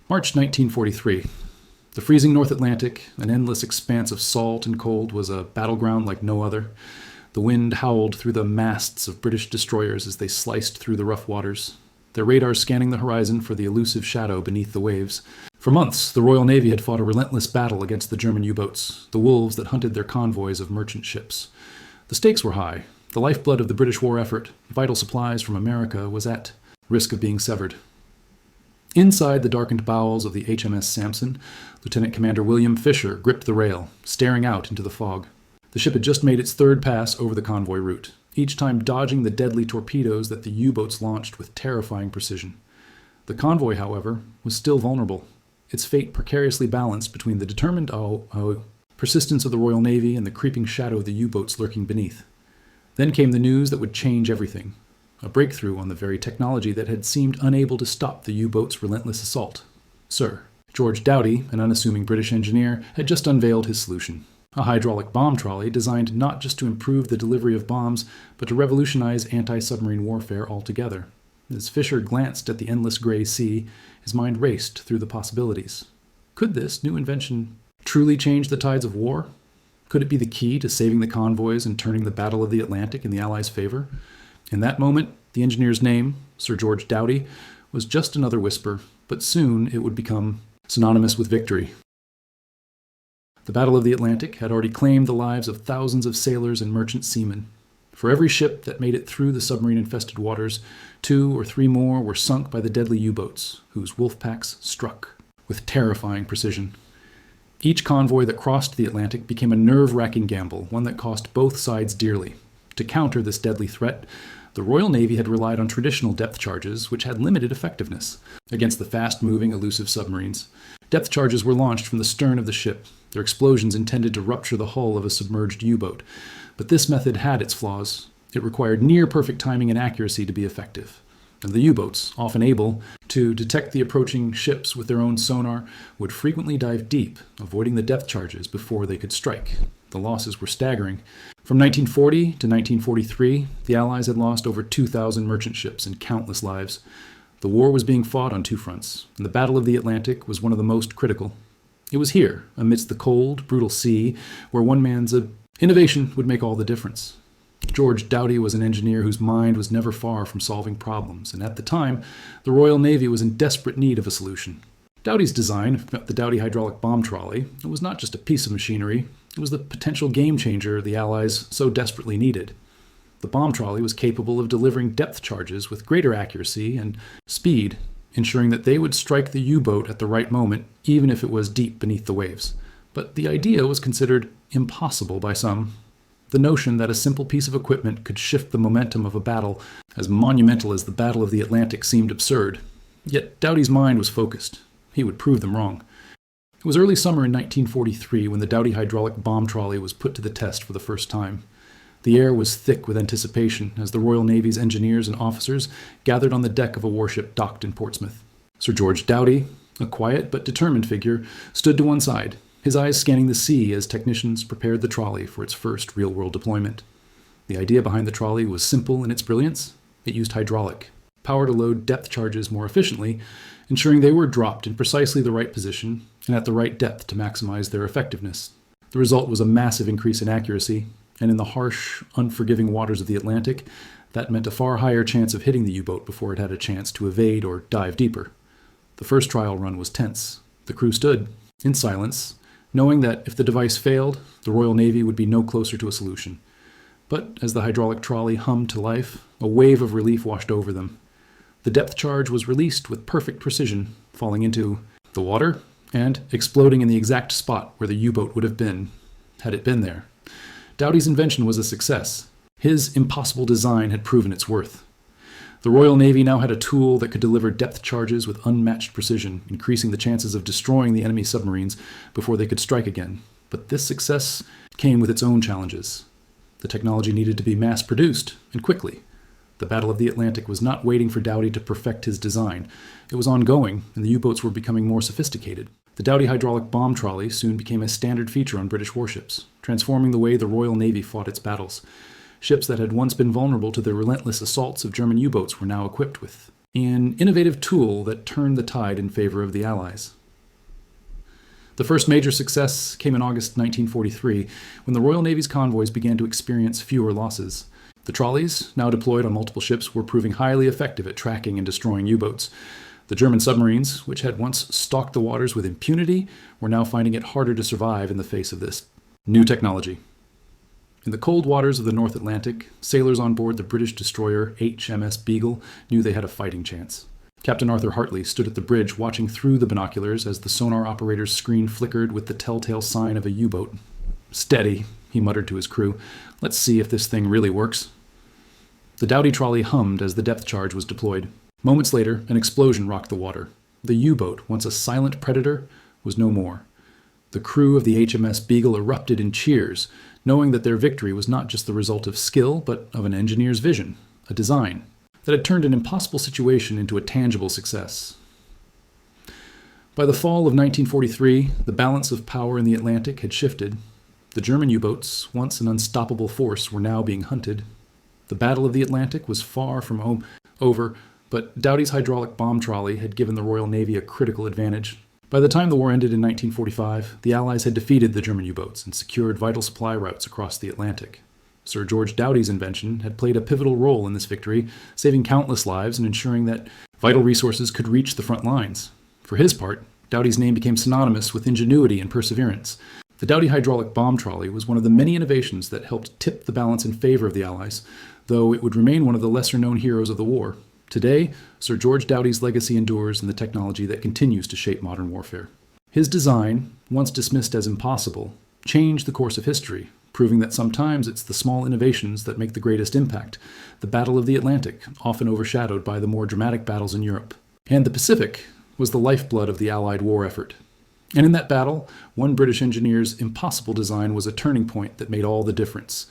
March 1943. The freezing North Atlantic, an endless expanse of salt and cold, was a battleground like no other. The wind howled through the masts of British destroyers as they sliced through the rough waters, their radars scanning the horizon for the elusive shadow beneath the waves. For months, the Royal Navy had fought a relentless battle against the German U-boats, the wolves that hunted their convoys of merchant ships. The stakes were high. The lifeblood of the British war effort, vital supplies from America, was at risk of being severed. Inside the darkened bowels of the HMS Samson, Lieutenant Commander William Fisher gripped the rail, staring out into the fog. The ship had just made its third pass over the convoy route, each time dodging the deadly torpedoes that the U-boats launched with terrifying precision. The convoy, however, was still vulnerable, its fate precariously balanced between the determined persistence of the Royal Navy and the creeping shadow of the U-boats lurking beneath. Then came the news that would change everything. A breakthrough on the very technology that had seemed unable to stop the U-boat's relentless assault. Sir George Dowty, an unassuming British engineer, had just unveiled his solution. A hydraulic bomb trolley designed not just to improve the delivery of bombs, but to revolutionize anti-submarine warfare altogether. As Fisher glanced at the endless gray sea, his mind raced through the possibilities. Could this new invention truly change the tides of war? Could it be the key to saving the convoys and turning the Battle of the Atlantic in the Allies' favor? In that moment, the engineer's name, Sir George Dowty, was just another whisper, but soon it would become synonymous with victory. The Battle of the Atlantic had already claimed the lives of thousands of sailors and merchant seamen. For every ship that made it through the submarine-infested waters, 2 or 3 more were sunk by the deadly U-boats, whose wolf packs struck with terrifying precision. Each convoy that crossed the Atlantic became a nerve-wracking gamble, one that cost both sides dearly. To counter this deadly threat, the Royal Navy had relied on traditional depth charges, which had limited effectiveness against the fast-moving, elusive submarines. Depth charges were launched from the stern of the ship, their explosions intended to rupture the hull of a submerged U-boat. But this method had its flaws. It required near-perfect timing and accuracy to be effective. And the U-boats, often able to detect the approaching ships with their own sonar, would frequently dive deep, avoiding the depth charges before they could strike. The losses were staggering. From 1940 to 1943, the Allies had lost over 2,000 merchant ships and countless lives. The war was being fought on 2 fronts, and the Battle of the Atlantic was one of the most critical. It was here, amidst the cold, brutal sea, where one man's innovation would make all the difference. George Dowty was an engineer whose mind was never far from solving problems, and at the time, the Royal Navy was in desperate need of a solution. Dowty's design, the Dowty Hydraulic Bomb Trolley, was not just a piece of machinery, it was the potential game-changer the Allies so desperately needed. The bomb trolley was capable of delivering depth charges with greater accuracy and speed, ensuring that they would strike the U-boat at the right moment, even if it was deep beneath the waves. But the idea was considered impossible by some. The notion that a simple piece of equipment could shift the momentum of a battle as monumental as the Battle of the Atlantic seemed absurd. Yet Dowty's mind was focused. He would prove them wrong. It was early summer in 1943 when the Dowty Hydraulic Bomb Trolley was put to the test for the first time. The air was thick with anticipation as the Royal Navy's engineers and officers gathered on the deck of a warship docked in Portsmouth. Sir George Dowty, a quiet but determined figure, stood to one side, his eyes scanning the sea as technicians prepared the trolley for its first real-world deployment. The idea behind the trolley was simple in its brilliance. It used hydraulic power to load depth charges more efficiently, ensuring they were dropped in precisely the right position and at the right depth to maximize their effectiveness. The result was a massive increase in accuracy, and in the harsh, unforgiving waters of the Atlantic, that meant a far higher chance of hitting the U-boat before it had a chance to evade or dive deeper. The first trial run was tense. The crew stood, in silence, knowing that if the device failed, the Royal Navy would be no closer to a solution. But as the hydraulic trolley hummed to life, a wave of relief washed over them. The depth charge was released with perfect precision, falling into the water and exploding in the exact spot where the U-boat would have been, had it been there. Dowty's invention was a success. His impossible design had proven its worth. The Royal Navy now had a tool that could deliver depth charges with unmatched precision, increasing the chances of destroying the enemy submarines before they could strike again. But this success came with its own challenges. The technology needed to be mass-produced, and quickly. The Battle of the Atlantic was not waiting for Dowty to perfect his design. It was ongoing, and the U-boats were becoming more sophisticated. The Dowty Hydraulic Bomb Trolley soon became a standard feature on British warships, transforming the way the Royal Navy fought its battles. Ships that had once been vulnerable to the relentless assaults of German U-boats were now equipped with an innovative tool that turned the tide in favor of the Allies. The first major success came in August 1943, when the Royal Navy's convoys began to experience fewer losses. The trolleys, now deployed on multiple ships, were proving highly effective at tracking and destroying U-boats. The German submarines, which had once stalked the waters with impunity, were now finding it harder to survive in the face of this new technology. In the cold waters of the North Atlantic, sailors on board the British destroyer HMS Beagle knew they had a fighting chance. Captain Arthur Hartley stood at the bridge watching through the binoculars as the sonar operator's screen flickered with the telltale sign of a U-boat. "Steady," he muttered to his crew. "Let's see if this thing really works." The Dowty trolley hummed as the depth charge was deployed. Moments later, an explosion rocked the water. The U-boat, once a silent predator, was no more. The crew of the HMS Beagle erupted in cheers, knowing that their victory was not just the result of skill, but of an engineer's vision, a design that had turned an impossible situation into a tangible success. By the fall of 1943, the balance of power in the Atlantic had shifted. The German U-boats, once an unstoppable force, were now being hunted. The Battle of the Atlantic was far from over, but Dowty's hydraulic bomb trolley had given the Royal Navy a critical advantage. By the time the war ended in 1945, the Allies had defeated the German U-boats and secured vital supply routes across the Atlantic. Sir George Dowty's invention had played a pivotal role in this victory, saving countless lives and ensuring that vital resources could reach the front lines. For his part, Dowty's name became synonymous with ingenuity and perseverance. The Dowty Hydraulic Bomb Trolley was one of the many innovations that helped tip the balance in favor of the Allies, though it would remain one of the lesser-known heroes of the war. Today, Sir George Dowty's legacy endures in the technology that continues to shape modern warfare. His design, once dismissed as impossible, changed the course of history, proving that sometimes it's the small innovations that make the greatest impact. The Battle of the Atlantic, often overshadowed by the more dramatic battles in Europe. And the Pacific was the lifeblood of the Allied war effort. And in that battle, one British engineer's impossible design was a turning point that made all the difference.